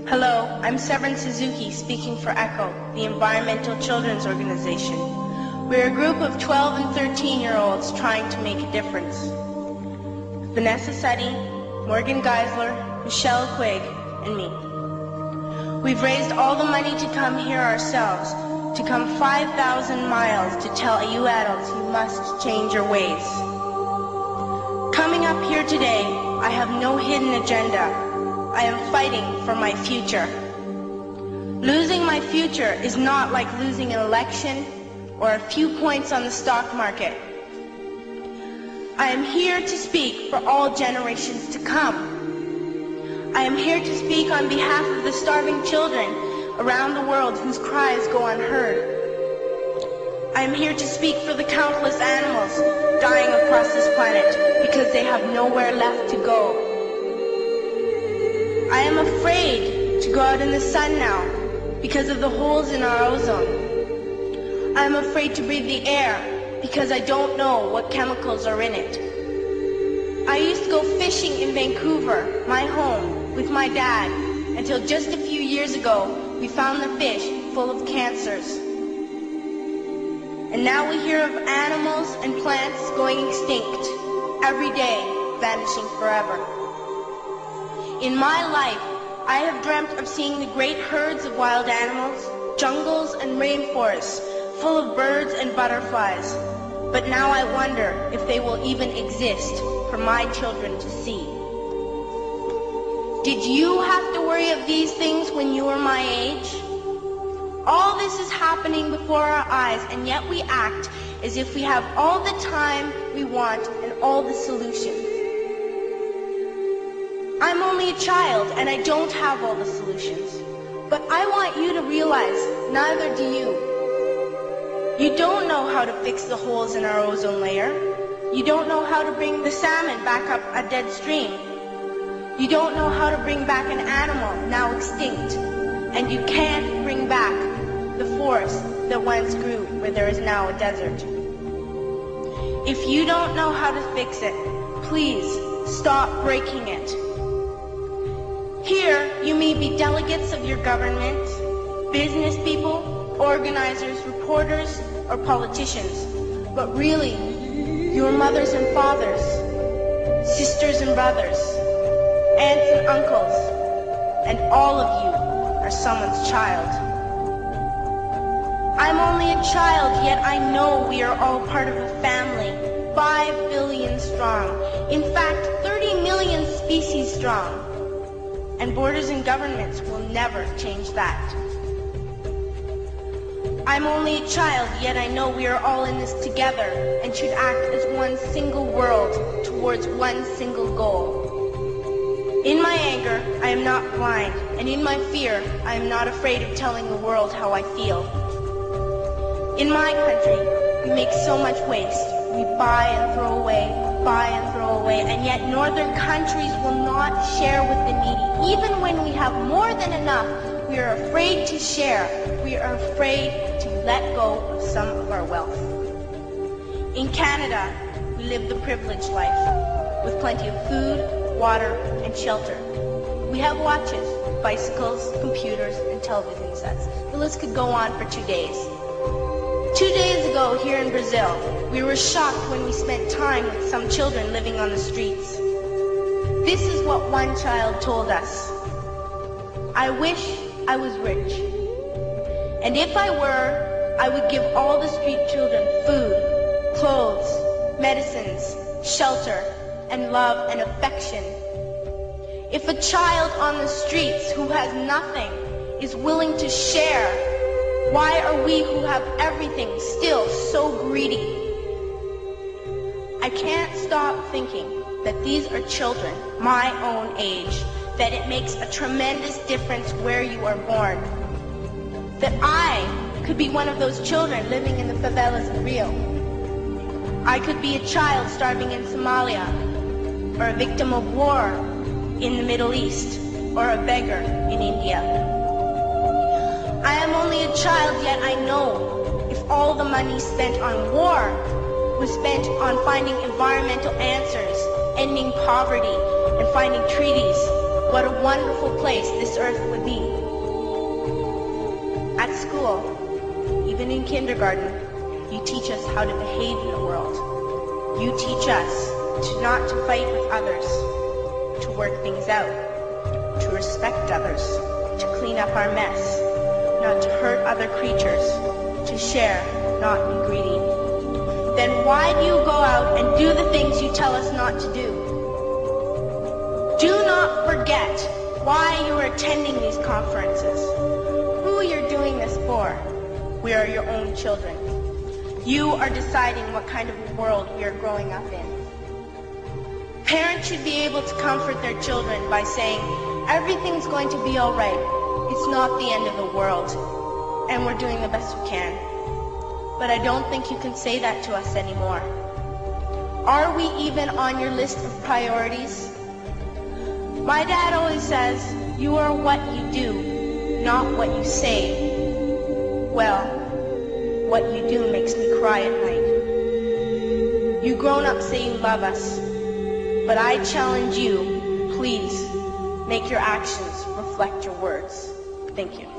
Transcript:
Hello, I'm Severin Suzuki speaking for eacql, the environmental children's organization. We're a group of 12 and 13-year-olds trying to make a difference. Vanessa Seti, Morgan Geisler, Michelle Quigg, and me. We've raised all the money to come here ourselves, to come 5,000 miles to tell you adults you must change your ways. Coming up here today, I have no hidden agenda. I am fighting for my future. Losing my future is not like losing an election or a few points on the stock market. I am here to speak for all generations to come. I am here to speak on behalf of the starving children around the world whose cries go unheard. I am here to speak for the countless animals dying across this planet because they have nowhere left to go. I am afraid to go out in the sun now because of the holes in our ozone. I am afraid to breathe the air because I don't know what chemicals are in it. I used to go fishing in Vancouver, my home, with my dad, until just a few years ago we found the fish full of cancers. And now we hear of animals and plants going extinct, every day vanishing forever. In my life, I have dreamt of seeing the great herds of wild animals, jungles and rainforests full of birds and butterflies. But now I wonder if they will even exist for my children to see. Did you have to worry of these things when you were my age? All this is happening before our eyes, and yet we act as if we have all the time we want and all the solutions. I'm only a child and I don't have all the solutions. But I want you to realize, neither do you. You don't know how to fix the holes in our ozone layer. You don't know how to bring the salmon back up a dead stream. You don't know how to bring back an animal now extinct. And you can't bring back the forest that once grew where there is now a desert. If you don't know how to fix it, please stop breaking it. Here, you may be delegates of your government, business people, organizers, reporters, or politicians, but really, your mothers and fathers, sisters and brothers, aunts and uncles, and all of you are someone's child. I'm only a child, yet I know we are all part of a family, 5 billion strong, in fact, 30 million species strong. And borders and governments will never change that. I'm only a child, yet I know we are all in this together and should act as one single world towards one single goal. In my anger, I am not blind, and in my fear, I am not afraid of telling the world how I feel. In my country, we make so much waste. We buy and throw away, and yet northern countries will not share with the needy. Even when we have more than enough, we are afraid to share. We are afraid to let go of some of our wealth. In Canada, we live the privileged life, with plenty of food, water, and shelter. We have watches, bicycles, computers, and television sets. The list could go on for 2 days. 2 days ago, here in Brazil, we were shocked when we spent time with some children living on the streets. This is what one child told us. I wish I was rich. And if I were, I would give all the street children food, clothes, medicines, shelter, and love and affection. If a child on the streets who has nothing is willing to share, why are we who have everything still so greedy? I can't stop thinking that these are children my own age, that it makes a tremendous difference where you are born. That I could be one of those children living in the favelas in Rio. I could be a child starving in Somalia, or a victim of war in the Middle East, or a beggar in India. I am only a child, yet I know if all the money spent on war was spent on finding environmental answers, ending poverty, and finding treaties, what a wonderful place this earth would be. At school, even in kindergarten, you teach us how to behave in the world. You teach us not to fight with others, to work things out, to respect others, to clean up our mess, not to hurt other creatures, to share, not be greedy. Then why do you go out and do the things you tell us not to do? Do not forget why you are attending these conferences, who you're doing this for. We are your own children. You are deciding what kind of world we are growing up in. Parents should be able to comfort their children by saying, everything's going to be all right. It's not the end of the world, and we're doing the best we can. But I don't think you can say that to us anymore. Are we even on your list of priorities? My dad always says, you are what you do, not what you say. Well, what you do makes me cry at night. You grown-ups say you love us, but I challenge you, please, make your actions reflect your words. Thank you.